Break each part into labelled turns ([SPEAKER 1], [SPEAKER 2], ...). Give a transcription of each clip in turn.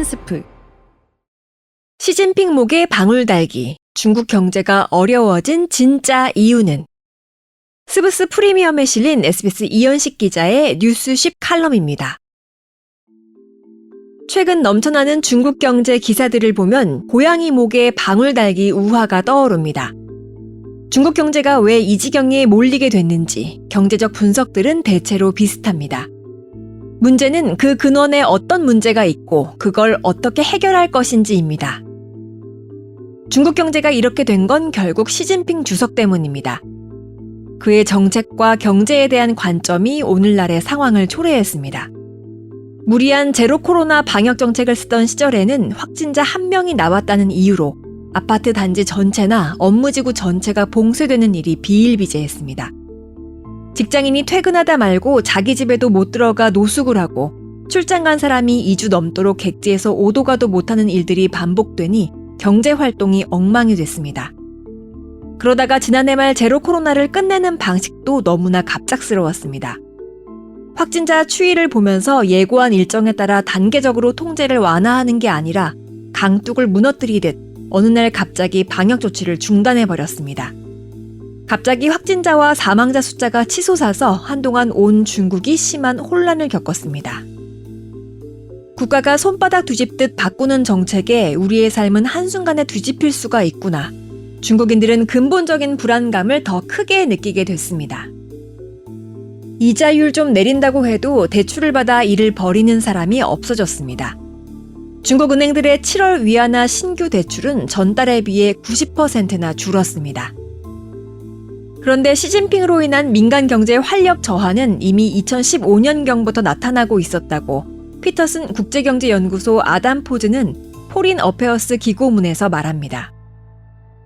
[SPEAKER 1] 한 스프. 시진핑 목에 방울 달기. 중국 경제가 어려워진 진짜 이유는? 스브스 프리미엄에 실린 SBS 이현식 기자의 뉴스10 칼럼입니다. 최근 넘쳐나는 중국 경제 기사들을 보면 고양이 목에 방울 달기 우화가 떠오릅니다. 중국 경제가 왜 이 지경에 몰리게 됐는지 경제적 분석들은 대체로 비슷합니다. 문제는 그 근원에 어떤 문제가 있고 그걸 어떻게 해결할 것인지입니다. 중국 경제가 이렇게 된 건 결국 시진핑 주석 때문입니다. 그의 정책과 경제에 대한 관점이 오늘날의 상황을 초래했습니다. 무리한 제로 코로나 방역 정책을 쓰던 시절에는 확진자 1명이 나왔다는 이유로 아파트 단지 전체나 업무지구 전체가 봉쇄되는 일이 비일비재했습니다. 직장인이 퇴근하다 말고 자기 집에도 못 들어가 노숙을 하고 출장 간 사람이 2주 넘도록 객지에서 오도 가도 못하는 일들이 반복되니 경제활동이 엉망이 됐습니다. 그러다가 지난해 말 제로 코로나를 끝내는 방식도 너무나 갑작스러웠습니다. 확진자 추이를 보면서 예고한 일정에 따라 단계적으로 통제를 완화하는 게 아니라 강둑을 무너뜨리듯 어느 날 갑자기 방역 조치를 중단해버렸습니다. 갑자기 확진자와 사망자 숫자가 치솟아서 한동안 온 중국이 심한 혼란을 겪었습니다. 국가가 손바닥 뒤집듯 바꾸는 정책에 우리의 삶은 한순간에 뒤집힐 수가 있구나. 중국인들은 근본적인 불안감을 더 크게 느끼게 됐습니다. 이자율 좀 내린다고 해도 대출을 받아 일을 벌이는 사람이 없어졌습니다. 중국 은행들의 7월 위안화 신규 대출은 전달에 비해 90%나 줄었습니다. 그런데 시진핑으로 인한 민간 경제 활력 저하는 이미 2015년경부터 나타나고 있었다고 피터슨 국제경제연구소 아담 포즈는 포린 어페어스 기고문에서 말합니다.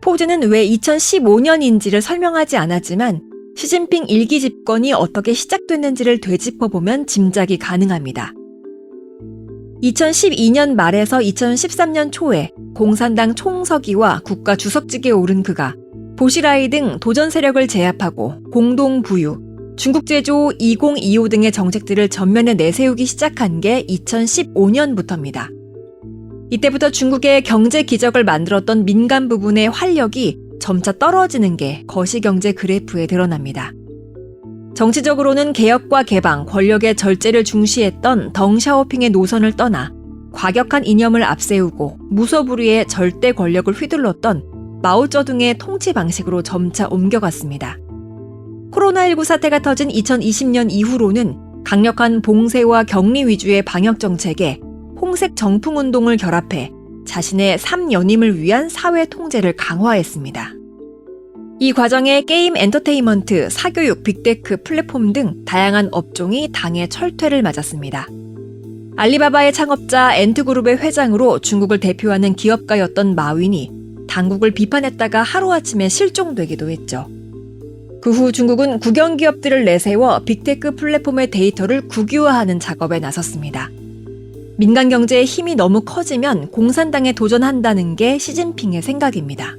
[SPEAKER 1] 포즈는 왜 2015년인지를 설명하지 않았지만 시진핑 일기 집권이 어떻게 시작됐는지를 되짚어보면 짐작이 가능합니다. 2012년 말에서 2013년 초에 공산당 총서기와 국가 주석직에 오른 그가 보시라이 등 도전 세력을 제압하고 공동부유, 중국제조 2025 등의 정책들을 전면에 내세우기 시작한 게 2015년부터입니다. 이때부터 중국의 경제 기적을 만들었던 민간 부분의 활력이 점차 떨어지는 게 거시경제 그래프에 드러납니다. 정치적으로는 개혁과 개방, 권력의 절제를 중시했던 덩샤오핑의 노선을 떠나 과격한 이념을 앞세우고 무소불위의 절대 권력을 휘둘렀던 마오쩌둥의 통치 방식으로 점차 옮겨갔습니다. 코로나19 사태가 터진 2020년 이후로는 강력한 봉쇄와 격리 위주의 방역 정책에 홍색 정풍운동을 결합해 자신의 3연임을 위한 사회 통제를 강화했습니다. 이 과정에 게임 엔터테인먼트, 사교육, 빅테크, 플랫폼 등 다양한 업종이 당의 철퇴를 맞았습니다. 알리바바의 창업자 엔트그룹의 회장으로 중국을 대표하는 기업가였던 마윈이 당국을 비판했다가 하루아침에 실종되기도 했죠. 그 후 중국은 국영기업들을 내세워 빅테크 플랫폼의 데이터를 국유화하는 작업에 나섰습니다. 민간 경제의 힘이 너무 커지면 공산당에 도전한다는 게 시진핑의 생각입니다.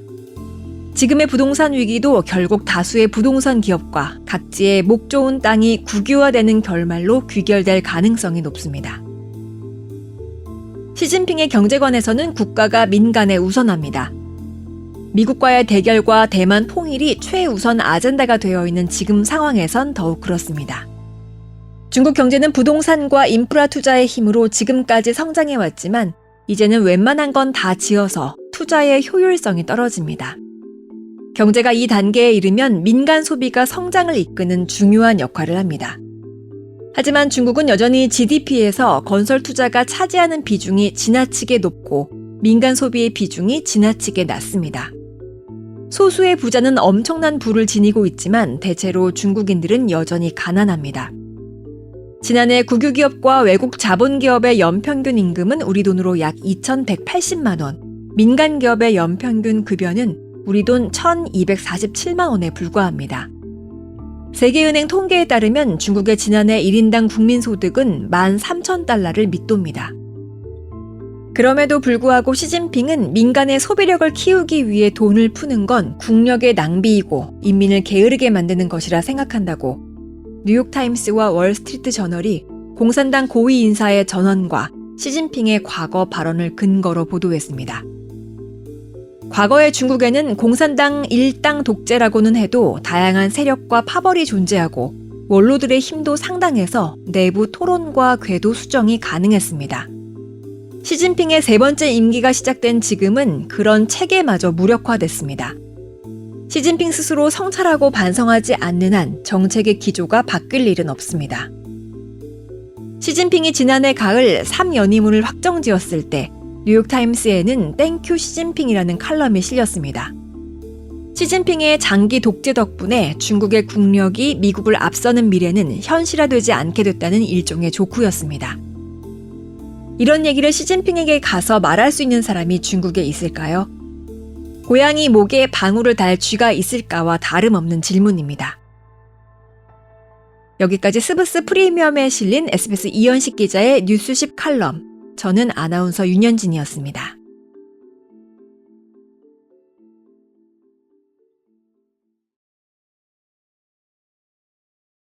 [SPEAKER 1] 지금의 부동산 위기도 결국 다수의 부동산 기업과 각지의 목 좋은 땅이 국유화되는 결말로 귀결될 가능성이 높습니다. 시진핑의 경제관에서는 국가가 민간에 우선합니다. 미국과의 대결과 대만 통일이 최우선 아젠다가 되어 있는 지금 상황에선 더욱 그렇습니다. 중국 경제는 부동산과 인프라 투자의 힘으로 지금까지 성장해왔지만 이제는 웬만한 건 다 지어서 투자의 효율성이 떨어집니다. 경제가 이 단계에 이르면 민간 소비가 성장을 이끄는 중요한 역할을 합니다. 하지만 중국은 여전히 GDP에서 건설 투자가 차지하는 비중이 지나치게 높고 민간 소비의 비중이 지나치게 낮습니다. 소수의 부자는 엄청난 부를 지니고 있지만 대체로 중국인들은 여전히 가난합니다. 지난해 국유기업과 외국 자본기업의 연평균 임금은 우리 돈으로 약 2,180만 원, 민간 기업의 연평균 급여는 우리 돈 1,247만 원에 불과합니다. 세계은행 통계에 따르면 중국의 지난해 1인당 국민소득은 13,000달러를 밑돕니다. 그럼에도 불구하고 시진핑은 민간의 소비력을 키우기 위해 돈을 푸는 건 국력의 낭비이고 인민을 게으르게 만드는 것이라 생각한다고 뉴욕타임스와 월스트리트 저널이 공산당 고위 인사의 전원과 시진핑의 과거 발언을 근거로 보도했습니다. 과거의 중국에는 공산당 일당 독재라고는 해도 다양한 세력과 파벌이 존재하고 원로들의 힘도 상당해서 내부 토론과 궤도 수정이 가능했습니다. 시진핑의 세 번째 임기가 시작된 지금은 그런 체계마저 무력화됐습니다. 시진핑 스스로 성찰하고 반성하지 않는 한 정책의 기조가 바뀔 일은 없습니다. 시진핑이 지난해 가을 3연임을 확정지었을 때 뉴욕타임스에는 땡큐 시진핑이라는 칼럼이 실렸습니다. 시진핑의 장기 독재 덕분에 중국의 국력이 미국을 앞서는 미래는 현실화되지 않게 됐다는 일종의 조쿠였습니다. 이런 얘기를 시진핑에게 가서 말할 수 있는 사람이 중국에 있을까요? 고양이 목에 방울을 달 쥐가 있을까와 다름없는 질문입니다. 여기까지 스브스 프리미엄에 실린 SBS 이현식 기자의 뉴스10 칼럼, 저는 아나운서 윤현진이었습니다.